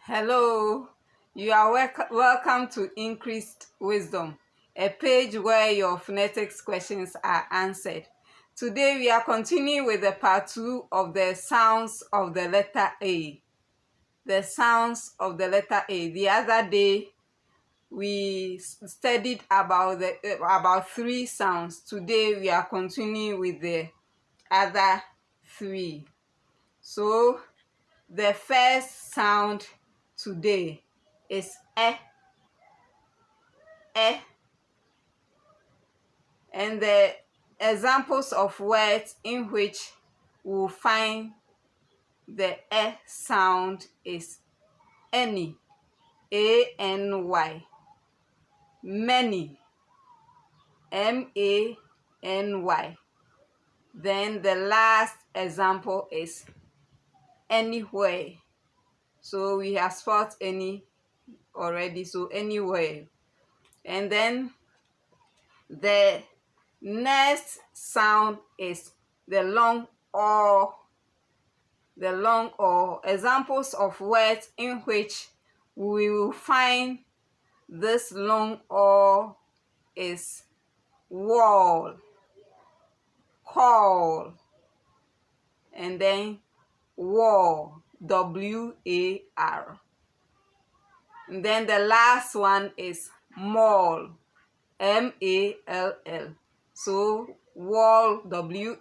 Hello, you are welcome to Increased Wisdom, a page where your phonetics questions are answered. Today we are continuing with the part 2 of the sounds of the letter A. The sounds of the letter A. The other day we studied about 3 sounds. Today we are continuing with the other 3. So the first sound today is e. And the examples of words in which we'll find the e sound is any, any, many, many. Then the last example is anywhere. So we have spelled any already, so anywhere. And then the next sound is the long or. The long or. Examples of words in which we will find this long or is wall, call, and then war, war. And then the last one is mall, mall. So wall, wall,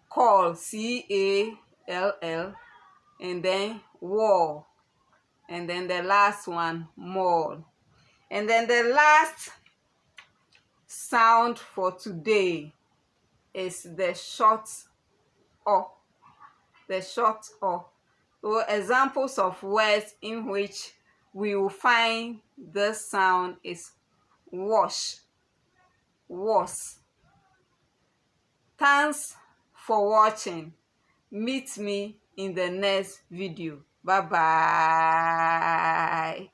call, call, and then wall, and then the last one mall. And then the last sound for today is the short o. The short o. So examples of words in which we will find this sound is wash, was. Thanks for watching. Meet me in the next video. Bye bye.